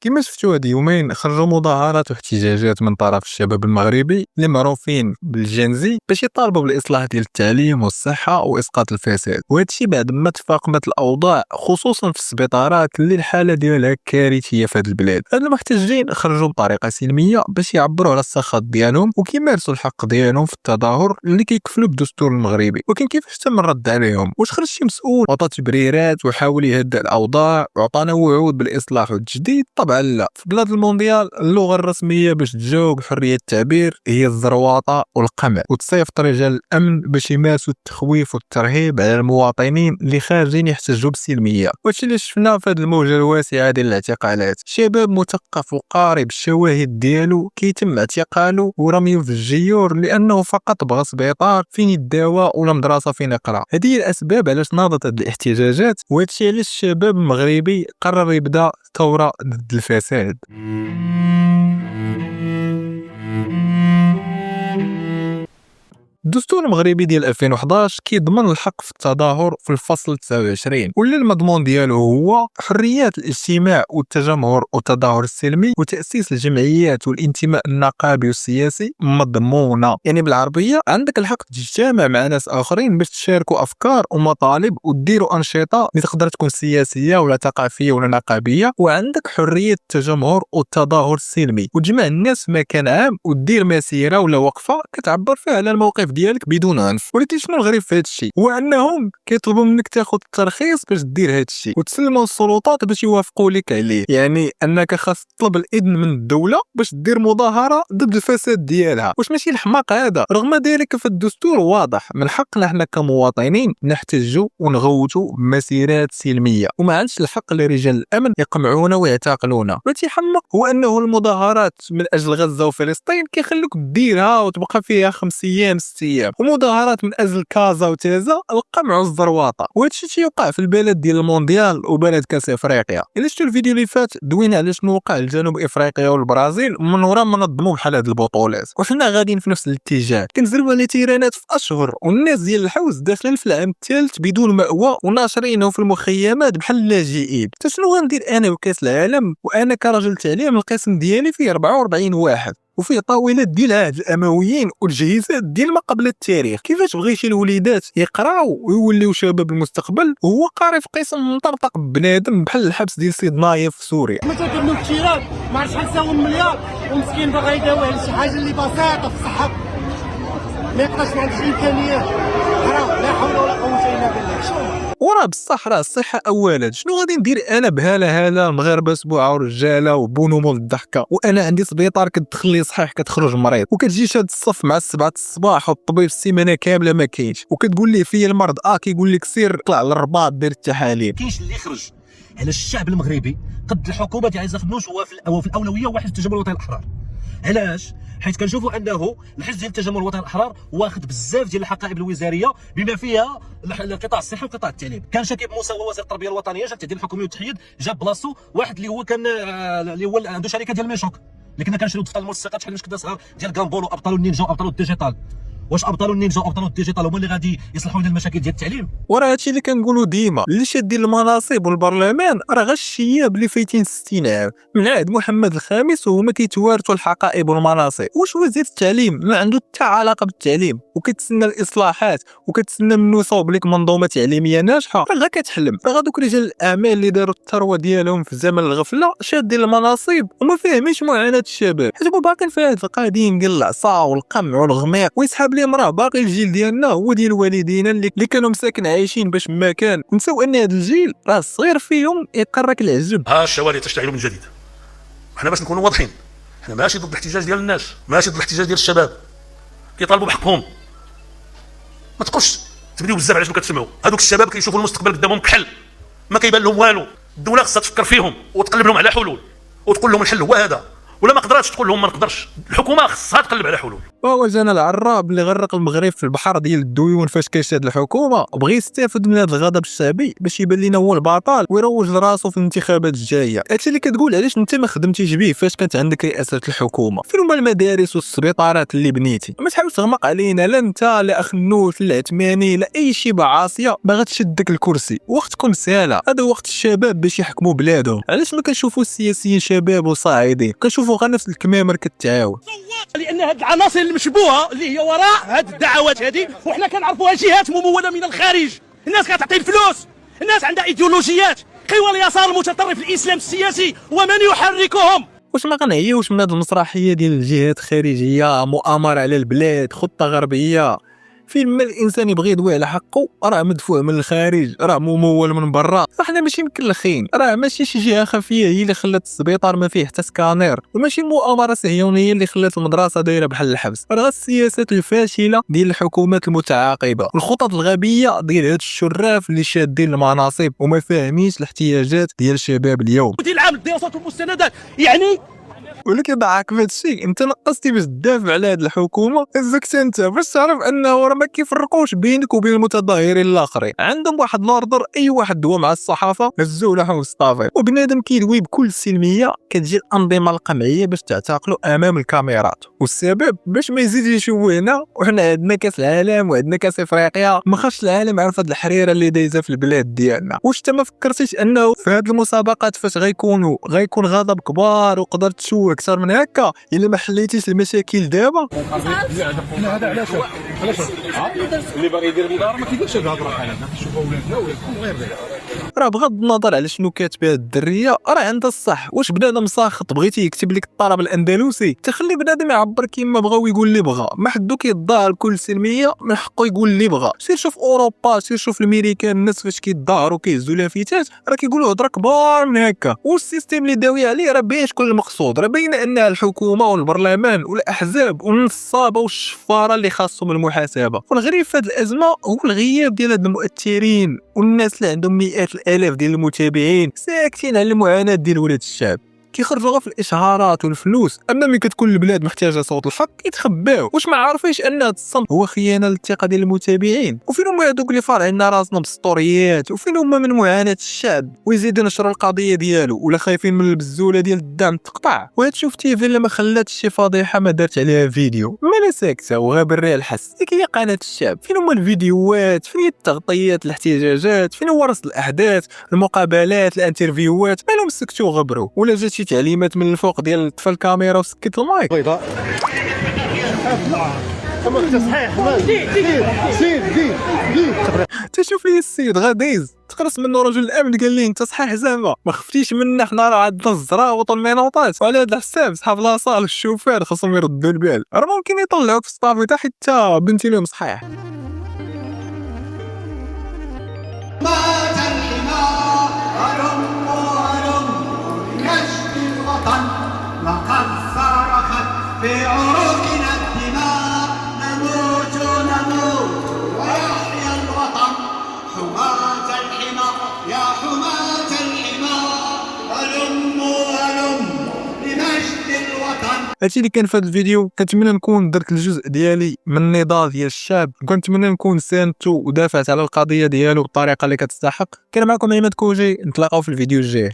كما شفتوا هاد يومين خرجوا مظاهرات واحتجاجات من طرف الشباب المغربي اللي معروفين بالجنزي باش يطالبوا بالاصلاح ديال التعليم والصحه واسقاط الفساد، وهذا الشيء بعد ما تفاقمت الاوضاع خصوصا في السبيطارات اللي الحاله ديالها كارثيه في هذه البلاد. هاد المحتجين خرجوا بطريقه سلميه باش يعبروا على السخط ديالهم وكيمارسوا الحق ديالهم في التظاهر اللي كيكفلوا بالدستور المغربي. ولكن كيفاش تم الرد عليهم؟ واش خرج شي مسؤول وعطى تبريرات وحاول يهدئ الاوضاع وعطانا وعود بالاصلاح والتجديد؟ طبعا لا. في بلاد المونديال اللغه الرسميه باش تجاوب حريه التعبير هي الزرواطه والقمع، وتصيفط رجال الامن باش يمارسوا التخويف والترهيب على المواطنين اللي خارجين يحتجوا بسلميه. وهادشي اللي شفنا في هذه الموجه الواسعه ديال الاعتقالات، شباب مثقف وقاري بالشواهد ديالو كيتم اعتقاله ورميه في الجيور لانه فقط بغى سبيطار فين يداوى ولا مدرسه فين يقرا. هذه هي الاسباب علاش ناضت هذه الاحتجاجات، وهادشي علاش الشباب المغربي قرر يبدا ثوره ضد الفساد. الدستور المغربي ديال 2011 كيضمن الحق في التظاهر في الفصل 29، واللي المضمون ديالو هو حريات الاجتماع والتجمهر والتظاهر السلمي وتأسيس الجمعيات والانتماء النقابي والسياسي مضمونة. يعني بالعربية عندك الحق تجتمع مع ناس آخرين باش تشاركوا أفكار ومطالب وديروا أنشطة اللي تقدر تكون سياسية ولا ثقافية ولا نقابية، وعندك حرية التجمهر والتظاهر السلمي وتجمع الناس في مكان عام ودير مسيرة ولا وقفة كتعبر فيها على الموقف ديالك بدون عنف. ولكن شنو الغريب في هذا الشيء هو انهم كيطلبوا منك تاخذ الترخيص باش دير هذا الشيء وتسلموا السلطات باش يوافقوا لك عليه. يعني انك خاص تطلب الاذن من الدوله باش دير مظاهره ضد الفساد ديالها. واش ماشي الحماق هذا؟ رغم ذلك فالدستور واضح، من حقنا حنا كمواطنين نحتجوا ونغوتوا بمسيرات سلميه، وما عندش الحق لرجال الامن يقمعونا ويعتقلونا. واللي يحمق هو انه المظاهرات من اجل غزه وفلسطين كيخلوك ديرها وتبقى فيها 5 ايام 6 ايام، ومظاهرات من اجل كازا وتازا القمع والزرواطه. وهذا الشيء تيوقع في البلد ديال المونديال وبلد كاس افريقيا. الا شفتوا الفيديو اللي فات دوينا على شنو وقع لجنوب افريقيا والبرازيل من وراء ما نظموا بحال هاد البطولات، وحنا غاديين في نفس الاتجاه. كنزلوا على تيرانات في اشهر والناس ديال الحوز داخلين في العام الثالث بدون مأوى وناشرينهم في المخيمات بحال اللاجئين. شنو غندير انا وكاس العالم وانا كرجل تعليم القسم ديالي فيه 44 واحد وفيه طاولات ديال هاد الامويين والجهيزات ديال ما قبل التاريخ؟ كيفاش بغيتي الوليدات يقراو ويوليو شباب المستقبل وهو قاري في قسم مطرطق بنادم بحال الحبس ديال سيد نايف في سوريا؟ ما تديروا التيران ما عرفتش شحال ساوى المليار ومسكين باغي يداوي على شي حاجه اللي بسيطه في الصحه ما يقدرش، ما عندوش امكانيات. حرام، لا حول ولا قوه الا بالله. وراه بصح راه الصحه اولا. شنو غادي ندير انا بهاله المغاربه سبوعه ورجاله وبونومون الضحكه وانا عندي سبيطار كتدخل لي صحيح كتخرج مريض، وكتجي شاد الصف مع 7 الصباح والطبيب السيمانه كامله ما كاينش، وكتقول ليه فيا المرض كيقول لك سير طلع للرباط دير التحاليل. كاينش اللي يخرج على الشعب المغربي قد الحكومه ديال عزيز خنوش هو في الاولويه واحد التجمع الوطني الاحرار. علاش؟ حيت كنشوفوا انه الحزب ديال التجمع الوطني الاحرار واخد بزاف ديال الحقائب الوزاريه بما فيها قطاع الصحه وقطاع التعليم. كان شاكيب موسى هو وزير التربيه الوطنيه، جا التعديل الحكومي والتحييد، جاب بلاصتو واحد اللي هو كان اللي هو عنده شركه ديال ميشوك اللي كنا كنشريو دفتر الملصقات شحال كنا صغار ديال غامبولو، ابطال النينجا وابطال الديجيتال. واش ابطال النينجا وابطال الديجيتال هما اللي غادي يصلحوا لنا المشاكل ديال التعليم؟ وراه هادشي اللي كنقولوا ديما، اللي شادين المناصب والبرلمان راه غير الشياب اللي فايتين 60 عام من عهد محمد الخامس وهما كيتوارثوا الحقائب والمناصب. واش وزير التعليم ما عنده حتى علاقه بالتعليم وكتسنى الاصلاحات وكتسنى منه صوب لك منظومه تعليميه ناجحه؟ راه غير كتحلم. راه هذوك رجال الاعمال اللي داروا الثروه ديالهم في زمن الغفله شادين المناصب وما فاهمينش معاناه الشباب، حيت هما باقيين في هذا القديم ديال العصا والقمع والغميق. ويسحب لهم راه باقي الجيل ديالنا هو ديال والدينا اللي كانوا مساكن عايشين باش ما كان. نساو ان هذا الجيل راه الصغير فيهم يقرك العجب. الشوارع تشتعل من جديد. حنا باش نكونوا واضحين، حنا ماشي ضد الاحتجاج ديال الناس، ماشي ضد الاحتجاج ديال الشباب كيطالبوا بحقهم. ما تبقوش تبديو بزاف على شنو كتسمعوا. هذوك الشباب كيشوفوا المستقبل قدامهم كحل، ما كيبان لهم والو. الدوله خصها تفكر فيهم وتقلب لهم على حلول وتقول لهم الحل هو هذا، ولا ما قدراتش تقول لهم ما نقدرش. الحكومه خصها تقلب على حلول. وهو جانا العراب اللي غرق المغرب في البحر ديال الديون فاش كيشاد الحكومه، بغى يستافد من هذا الغضب الشعبي باش يبان لينا هو البطل ويروج لراسو في الانتخابات الجايه. هادشي اللي كتقول علاش انت ما خدمتيش به فاش كانت عندك رئاسه الحكومه. فين هما المدارس والسبيطارات اللي بنيتي؟ ما تحاولش تغمق علينا، لا انت لا اخ النوس لا عثماني لا اي شيبه عاصيه باغا تشدك الكرسي. وقتكم سالا، هذا وقت الشباب باش يحكموا بلادهم. علاش ما كنشوفوا السياسيين شباب وصاعدين؟ كنشوفوا غير نفس الكمامر كتعاود. لان هاد العناصر المشبوهه اللي هي وراء هاد الدعوات هذه وحنا كنعرفوها جهات مموله من الخارج، الناس كتعطي الفلوس، الناس عندها ايديولوجيات، قوى اليسار المتطرف الاسلام السياسي ومن يحركهم. واش ما غنعيوش من هاد المسرحيه ديال الجهات الخارجيه، مؤامره على البلاد، خطه غربيه؟ فين ما الانسان يبغي يدوي على حقه راه مدفوع من الخارج، راه ممول من برا. فاحنا ماشي مكلخين، راه ماشي شي جهه خفيه هي اللي خلات السبيطار ما فيه حتى سكانير، وماشي مؤامره صهيونيه اللي خلات المدرسه دايره بحال الحبس. راه السياسات الفاشله ديال الحكومات المتعاقبه والخطط الغبيه ديال هاد الشراف اللي شادين المناصب وما فاهمينش الاحتياجات ديال الشباب اليوم. مدير العام للدراسات والمستندات يعني ولكن ضحك في هادشي، انت نقصتي باش تدافع على هاد الحكومه، هزك انت باش تعرف انه راه ما كيفرقوش بينك وبين المتظاهرين الاخرين. عندهم واحد الاوردر، اي واحد دوا مع الصحافه هزوه لهم الصافي. وبنادم كيدوي بكل سلميه كتجي الانظمه القمعيه باش تعتقلوا امام الكاميرات، والسبب باش ما يزيد يشوهنا. وحنا عندنا كاس العالم وعندنا كاس افريقيا، ما خاصش العالم يعرف هاد الحريره اللي دايزه في البلاد ديالنا. واش انت ما فكرتيش انه في هاد المسابقات فاش غيكون غضب كبار وقدر تشوه اكثر من هكا الا ما حليتيش المشاكل دابا؟ هذا علاش اللي باغي يدير مدار ما كيديرش هاد الهضره بحال هكا، كيشوفها ولادنا ويكون غير ذلك. راه بغض النظر على شنو كاتبه هاد الدريه راه عندها الصح. واش بنادم ساخط بغيتي يكتب لك الطلب الاندلسي تخلي بنادم يعبر كيما بغا ويقول اللي بغا، ما حدو كيتظاهر بكل سلميه من حقه يقول اللي بغا. سير شوف اوروبا، سير شوف الميريكان، الناس فاش كيتظاهروا كيهزوا لافتات راه كيقولوا هضره كبار من هكا. والسيستيم اللي داوي عليه راه باين شكون المقصود، راه باين ان الحكومه والبرلمان والاحزاب والنصابه والشفاره اللي خاصهم المحاسبه. والغريب في هذه الازمه هو الغياب ديال هاد المؤثرين والناس اللي عندهم مئات الالاف ديال المتابعين ساكتين على المعاناه ديال ولاد الشعب، كيخرجوا غير في الاشهارات والفلوس. اما ملي كتكون البلاد محتاجه صوت الحق كيتخباو. واش ما عارفينش ان هذا الصمت هو خيانه للثقه ديال المتابعين؟ وفين هما هذوك اللي فارعين راسنا بالسطوريات؟ وفين هما من معاناه الشعب ويزيدوا ينشروا القضيه ديالو ولا خايفين من البزوله ديال الدعم تقطع؟ وهاد شفتي فين لما خلاتش شي فضيحه ما دارت عليها فيديو، مالا ساكته وغابر ريها الحس. ديك هي قناه الشعب. فين هما الفيديوهات؟ فين هي التغطيات الاحتجاجات؟ فين هو رصد الاحداث، المقابلات، الانترفيوهات؟ مالهم سكتوا وغبروا؟ ولا جات شي تعليمات من الفوق ديال طفى الكاميرا وسكت المايك؟ بيضاء تشوف لي السيد غاديز تقرص منه رجل الامن قال لي انت صحيح زعما ما خفتيش منا، حنا راه عندنا الزراوط والمينوطات، وعلى هذا الحساب صحاب لاصال الشوفير خصهم يردوا البال، راه ممكن يطلعوك في الصافي حتى بنتي لهم صحيح. مات الحمار هلم هلم نشد الوطن لقد صرخت في عروقنا الدماء نموت نموت ويحيا الوطن حماة الحمى يا حماة الحمى هلم هلم لمجد الوطن. هادشي اللي كان في هذا الفيديو. كنتمنى نكون درت الجزء ديالي من النضال ديال الشعب، كنتمنى نكون ساندتو ودافعت على القضيه ديالو بالطريقه اللي كتستحق. كان معكم عماد كوجي، نتلاقاو في الفيديو الجاي.